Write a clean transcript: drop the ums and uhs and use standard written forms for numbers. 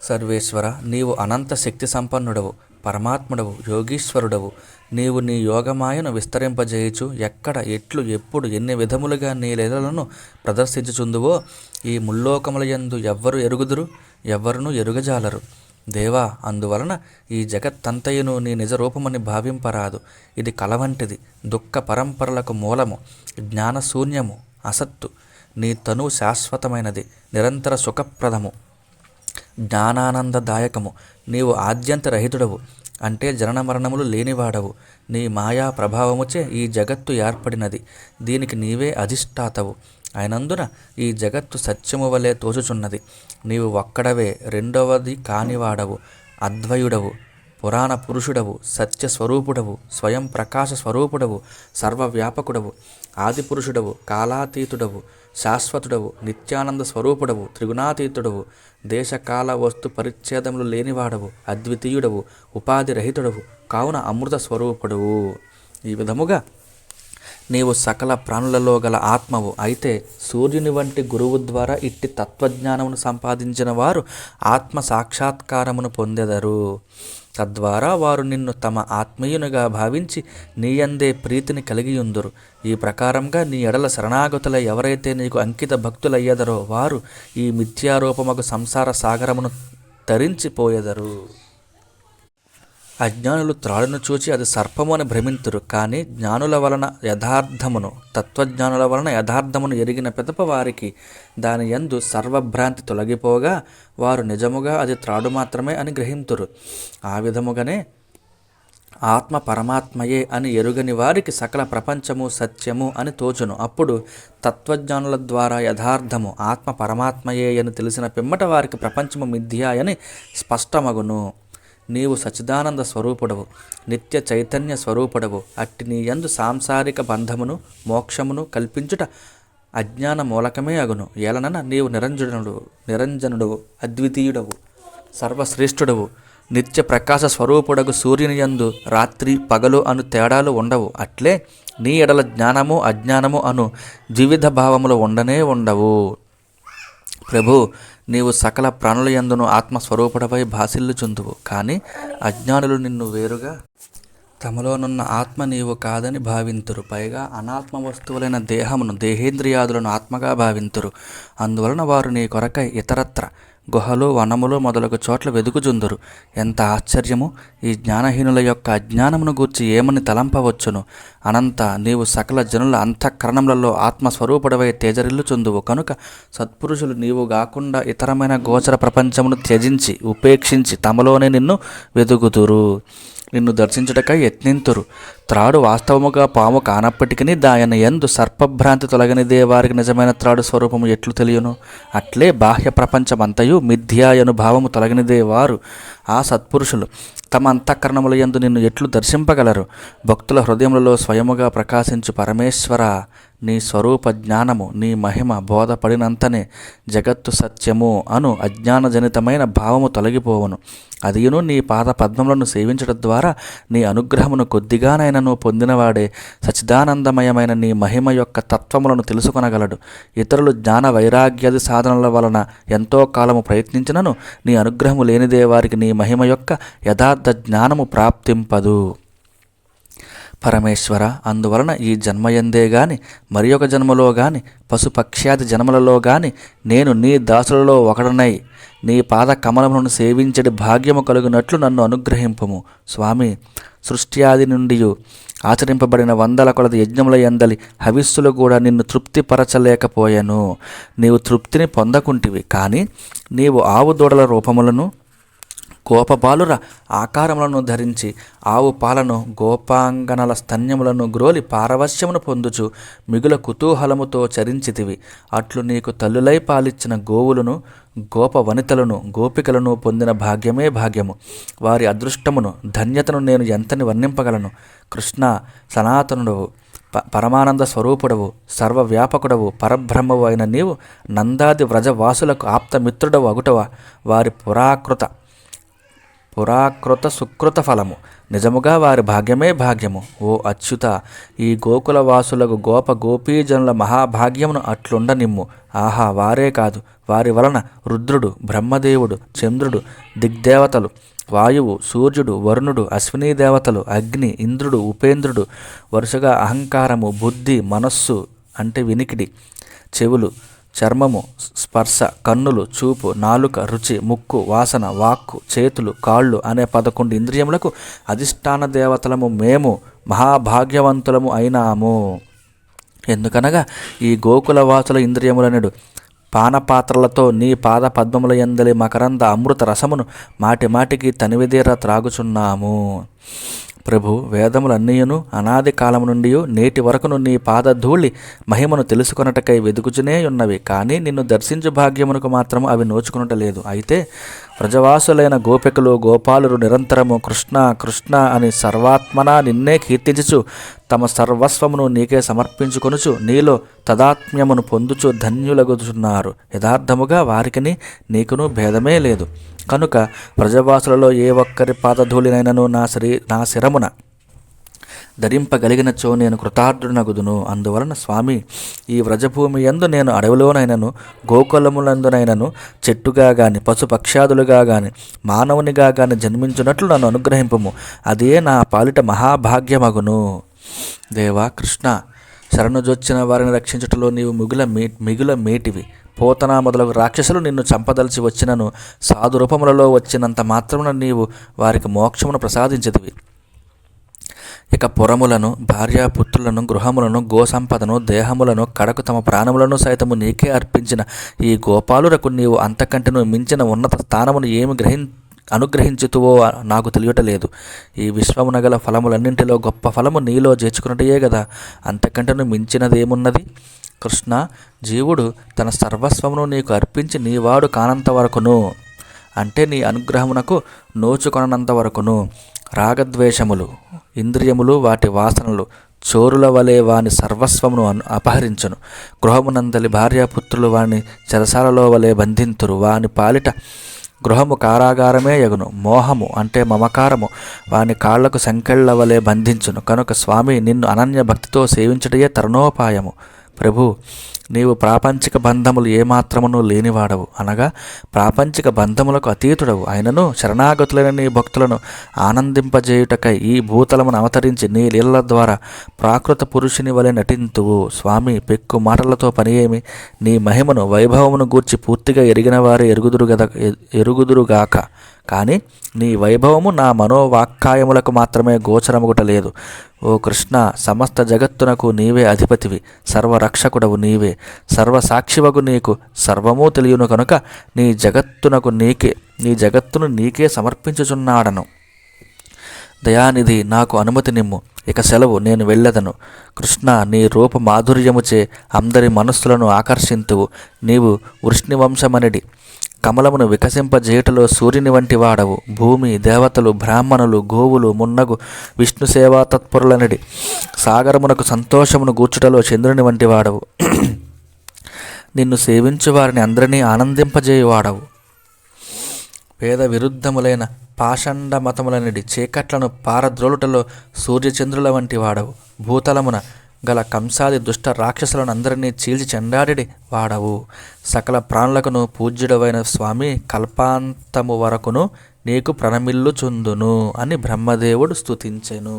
సర్వేశ్వర, నీవు అనంత శక్తి సంపన్నుడవు, పరమాత్ముడవు, యోగీశ్వరుడవు. నీవు నీ యోగమాయను విస్తరింపజేయుచు ఎక్కడ, ఎట్లు, ఎప్పుడు, ఎన్ని విధములుగా నీ లీలలను ప్రదర్శించుచుందువో ఈ ముల్లోకములయందు ఎవ్వరు ఎరుగుదురు, ఎవ్వరును ఎరుగజాలరు. దేవా, అందువలన ఈ జగత్తంతయును నీ నిజరూపమని భావింపరాదు. ఇది కలవంటిది, దుఃఖ పరంపరలకు మూలము, జ్ఞానశూన్యము, అసత్తు. నీ తనువు శాశ్వతమైనది, నిరంతర సుఖప్రదము, జ్ఞానానందదాయకము. నీవు ఆద్యంతరహితుడవు, అంటే జనన మరణములు లేనివాడవు. నీ మాయా ప్రభావముచే ఈ జగత్తు ఏర్పడినది, దీనికి నీవే అధిష్టాతవు అయినందున ఈ జగత్తు సత్యము వలె తోచుచున్నది. నీవు ఒక్కడవే, రెండవది కానివాడవు, అద్వయుడవు, పురాణ పురుషుడవు, సత్యస్వరూపుడవు, స్వయం ప్రకాశ స్వరూపుడవు, సర్వవ్యాపకుడవు, ఆదిపురుషుడవు, కాలాతీతుడవు, శాశ్వతుడవు, నిత్యానంద స్వరూపుడవు, త్రిగుణాతీతుడవు, దేశకాల వస్తు పరిచ్ఛేదములు లేనివాడవు, అద్వితీయుడవు, ఉపాధి రహితుడవు, కావున అమృత స్వరూపుడవు. ఈ విధముగా నీవు సకల ప్రాణులలో గల ఆత్మవు. అయితే సూర్యుని వంటి గురువు ద్వారా ఇట్టి తత్వజ్ఞానమును సంపాదించిన వారు ఆత్మ సాక్షాత్కారమును పొందెదరు. తద్వారా వారు నిన్ను తమ ఆత్మీయునిగా భావించి నీయందే ప్రీతిని కలిగియుందురు. ఈ ప్రకారంగా నీ ఎడల శరణాగతుల ఎవరైతే నీకు అంకిత భక్తులయ్యదరో వారు ఈ మిథ్యారూపమగు సంసార సాగరమును తరించిపోయెదరు. అజ్ఞానులు త్రాడును చూచి అది సర్పము అని భ్రమింతురు. కానీ జ్ఞానుల వలన యథార్థమును, తత్వజ్ఞానుల వలన యథార్థమును ఎరిగిన పిదప వారికి దాని యందు సర్వభ్రాంతి తొలగిపోగా వారు నిజముగా అది త్రాడు మాత్రమే అని గ్రహింతురు. ఆ విధముగానే ఆత్మ పరమాత్మయే అని ఎరుగని వారికి సకల ప్రపంచము సత్యము అని తోచును. అప్పుడు తత్వజ్ఞానుల ద్వారా యథార్థము ఆత్మ పరమాత్మయే అని తెలిసిన పిమ్మట వారికి ప్రపంచము మిథ్య అని స్పష్టమగును. నీవు సచిదానంద స్వరూపుడవు, నిత్య చైతన్య స్వరూపుడవు. అట్టి నీ యందు సాంసారిక బంధమును మోక్షమును కల్పించుట అజ్ఞాన మూలకమే అగును. ఏలనన నీవు నిరంజనుడవు, అద్వితీయుడవు, సర్వశ్రేష్ఠుడవు, నిత్య ప్రకాశ స్వరూపుడగు సూర్యుని యందు రాత్రి పగలు అను తేడాలు ఉండవు. అట్లే నీ ఎడల జ్ఞానము అజ్ఞానము అను ద్వివిధ భావములు ఉండనే ఉండవు. ప్రభు, నీవు సకల ప్రాణుల యందును ఆత్మస్వరూపుడపై భాసిల్లుచుందువు. కానీ అజ్ఞానులు నిన్ను వేరుగా తమలోనున్న ఆత్మ నీవు కాదని భావింతురు. పైగా అనాత్మ వస్తువులైన దేహమును, దేహేంద్రియాదులను ఆత్మగా భావింతురు. అందువలన వారు నీ కొరకై ఇతరత్ర గుహలు, వనములు మొదలగు చోట్ల వెదుకుచుందురు. ఎంత ఆశ్చర్యము! ఈ జ్ఞానహీనుల యొక్క అజ్ఞానమును గూర్చి ఏమని తలంపవచ్చును? అనంత, నీవు సకల జనుల అంతఃకరణములలో ఆత్మస్వరూపుడవై తేజరిల్లుచుందువు. కనుక సత్పురుషులు నీవు గాకుండా ఇతరమైన గోచర ప్రపంచమును త్యజించి ఉపేక్షించి తమలోనే నిన్ను వెదుకుదురు, నిన్ను దర్శించుటకై యత్నింతురు. త్రాడు వాస్తవముగా పాము కానప్పటికీ దాయన యందు సర్పభ్రాంతి తొలగనిదే వారికి నిజమైన త్రాడు స్వరూపము ఎట్లు తెలియను? అట్లే బాహ్య ప్రపంచమంతయు మిథ్యాయను భావము తొలగనిదే వారు, ఆ సత్పురుషులు, తమ అంతఃకరణముల యందు నిన్ను ఎట్లు దర్శింపగలరు? భక్తుల హృదయములలో స్వయముగా ప్రకాశించు పరమేశ్వర, నీ స్వరూప జ్ఞానము, నీ మహిమ బోధపడినంతనే జగత్తు సత్యము అను అజ్ఞానజనితమైన భావము తొలగిపోవును. అదియును నీ పాద పద్మములను సేవించడం ద్వారా నీ అనుగ్రహమును కొద్దిగానైనను పొందినవాడే సచిదానందమయమైన నీ మహిమ యొక్క తత్వములను తెలుసుకొనగలడు. ఇతరులు జ్ఞాన వైరాగ్యాది సాధనల వలన ఎంతో కాలము ప్రయత్నించినను నీ అనుగ్రహము లేనిదే వారికి నీ మహిమ యొక్క యథార్థ జ్ఞానము ప్రాప్తింపదు. పరమేశ్వర, అందువలన ఈ జన్మయందే గాని మరి ఒక జన్మలో గాని పశుపక్ష్యాది జన్మలలో గాని నేను నీ దాసులలో ఒకడనై నీ పాద కమలములను సేవించడి భాగ్యము కలుగునట్లు నన్ను అనుగ్రహింపుము. స్వామి, సృష్ట్యాది నుండి ఆచరింపబడిన వందల కొలది యజ్ఞముల యందలి హవిస్సులు కూడా నిన్ను తృప్తిపరచలేకపోయాను. నీవు తృప్తిని పొందకుంటివి. కానీ నీవు ఆవు దూడల రూపములను, గోపబాలుర ఆకారములను ధరించి ఆవు పాలను, గోపాంగనల స్తన్యములను గ్రోలి పారవశ్యమును పొందుచు మిగుల కుతూహలముతో చరించితివి. అట్లు నీకు తల్లులై పాలిచ్చిన గోవులను, గోప వనితలను, గోపికలను పొందిన భాగ్యమే భాగ్యము. వారి అదృష్టమును, ధన్యతను నేను ఎంతని వర్ణింపగలను? కృష్ణ, సనాతనుడవు, పరమానంద స్వరూపుడవు, సర్వవ్యాపకుడవు, పరబ్రహ్మవు అయిన నీవు నందాది వ్రజవాసులకు ఆప్తమిత్రుడవు అగుటవా వారి పురాకృత పురాకృత సుకృత ఫలము. నిజముగా వారి భాగ్యమే భాగ్యము. ఓ అచ్యుత, ఈ గోకులవాసులకు గోప గోపీజనుల మహాభాగ్యమును అట్లుండనిమ్ము. ఆహా, వారే కాదు, వారి వలన రుద్రుడు, బ్రహ్మదేవుడు, చంద్రుడు, దిగ్దేవతలు, వాయువు, సూర్యుడు, వరుణుడు, అశ్వినీ దేవతలు, అగ్ని, ఇంద్రుడు, ఉపేంద్రుడు వరుసగా అహంకారము, బుద్ధి, మనస్సు అంటే వినికిడి, చెవులు, చర్మము, స్పర్శ, కన్నులు, చూపు, నాలుక, రుచి, ముక్కు, వాసన, వాక్కు, చేతులు, కాళ్ళు అనే 11 ఇంద్రియములకు అధిష్టాన దేవతలము మేము మహాభాగ్యవంతులము అయినాము. ఎందుకనగా ఈ గోకులవాసుల ఇంద్రియములనడు పానపాత్రలతో నీ పాద పద్మముల యందలి మకరంద అమృత రసమును మాటి మాటికి తనివిదీర త్రాగుచున్నాము. ప్రభు, వేదములన్నీయును అనాది కాలము నుండి నేటి వరకును నీ పాదధూళి మహిమను తెలుసుకొనటకై వెదుకుచునే ఉన్నవి, కానీ నిన్ను దర్శించు భాగ్యమునకు మాత్రము అవి నోచుకునటలేదు. అయితే వ్రజవాసులైన గోపికలు, గోపాలురు నిరంతరము కృష్ణ కృష్ణ అని సర్వాత్మనా నిన్నే కీర్తించుచు తమ సర్వస్వమును నీకే సమర్పించుకొనుచు నీలో తదాత్మ్యమును పొందుచు ధన్యులగుచున్నారు. యథార్థముగా వారికిని నీకును భేదమే లేదు. కనుక వ్రజవాసులలో ఏ ఒక్కరి పాదధూళినైనను నా శిరమున ధరింపగలిగినచో నేను కృతార్థునగుదును. అందువలన స్వామి, ఈ వ్రజభూమి యందు నేను అడవిలోనైనను గోకులములందునైనను చెట్టుగా గాని పశుపక్షాదులుగా గాని మానవునిగా గాని జన్మించున్నట్లు నన్ను అనుగ్రహింపము. అదే నా పాలిట మహాభాగ్యమగును. దేవా కృష్ణ, శరణుజొచ్చిన వారిని రక్షించుటలో నీవు మిగుల మేటివి. పోతన మొదలగు రాక్షసులు నిన్ను చంపదలిచి వచ్చినను సాధురూపములలో వచ్చినంత మాత్రమున నీవు వారికి మోక్షమును ప్రసాదించదివి. ఇక పురములను, భార్యాపుత్రులను, గృహములను, గోసంపదను, దేహములను, కడకు తమ ప్రాణములను సైతము నీకే అర్పించిన ఈ గోపాలురకు నీవు అంతకంటేను మించిన ఉన్నత స్థానమును ఏమి అనుగ్రహించుతువో నాకు తెలియటలేదు. ఈ విశ్వమున గల ఫలములన్నింటిలో గొప్ప ఫలము నీలో చేర్చుకున్నటయే కదా, అంతకంటేను మించినదేమున్నది? కృష్ణ, జీవుడు తన సర్వస్వమును నీకు అర్పించి నీవాడు కానంత వరకును, అంటే నీ అనుగ్రహమునకు నోచుకొనంత వరకును, రాగద్వేషములు, ఇంద్రియములు, వాటి వాసనలు చోరుల వలె వాని సర్వస్వమును అపహరించును. గృహమునందలి భార్యాపుత్రులు వాని చెరసాలలో వలె బంధింతురు. వాని పాలిట గృహము కారాగారమే యగును. మోహము అంటే మమకారము వాని కాళ్లకు సంకెళ్ల వలె బంధించును. కనుక స్వామి, నిన్ను అనన్య భక్తితో సేవించుటయే తరుణోపాయము. ప్రభు, నీవు ప్రాపంచిక బంధములు ఏమాత్రమును లేనివాడవు, అనగా ప్రాపంచిక బంధములకు అతీతుడవు. అయినను శరణాగతులైన నీ భక్తులను ఆనందింపజేయుటకై ఈ భూతలమును అవతరించి నీ లీలల ద్వారా ప్రాకృత పురుషుని వలె నటింతువు. స్వామి, పెక్కు మాటలతో పని ఏమి? నీ మహిమను, వైభవమును గూర్చి పూర్తిగా ఎరిగిన వారే ఎరుగుదురుగాక, కానీ నీ వైభవము నా మనోవాక్కాయములకు మాత్రమే గోచరముగుటలేదు. ఓ కృష్ణ, సమస్త జగత్తునకు నీవే అధిపతివి, సర్వరక్షకుడవు నీవే, సర్వసాక్షివగు నీకు సర్వమూ తెలియను కనుక నీ జగత్తును నీకే సమర్పించుచున్నాడను. దయానిధి, నాకు అనుమతి నిమ్ము. ఇక సెలవు, నేను వెళ్ళెదను. కృష్ణ, నీ రూప మాధుర్యముచే అందరి మనస్సులను ఆకర్షింతువు. నీవు వృష్ణివంశమనిడి కమలమును వికసింపజేయుటలో సూర్యుని వంటి వాడవు. భూమి, దేవతలు, బ్రాహ్మణులు, గోవులు మున్నగు విష్ణు సేవా తత్పరులనిడి సాగరమునకు సంతోషమును గూర్చుటలో చంద్రుని వంటి వాడవు. నిన్ను సేవించు వారిని అందరినీ ఆనందింపజేయువాడవు. వేద విరుద్ధములైన పాషండ మతములనిడి చీకట్లను పారద్రోలుటలో సూర్యచంద్రుల వంటి వాడవు. భూతలమున గల కంసాది దుష్ట రాక్షసులను అందరినీ చీల్చి చెండాడి వాడవు. సకల ప్రాణులకును పూజ్యుడవైన స్వామి, కల్పాంతము వరకును నీకు ప్రణమిల్లుచుందును అని బ్రహ్మదేవుడు స్తుతించెను.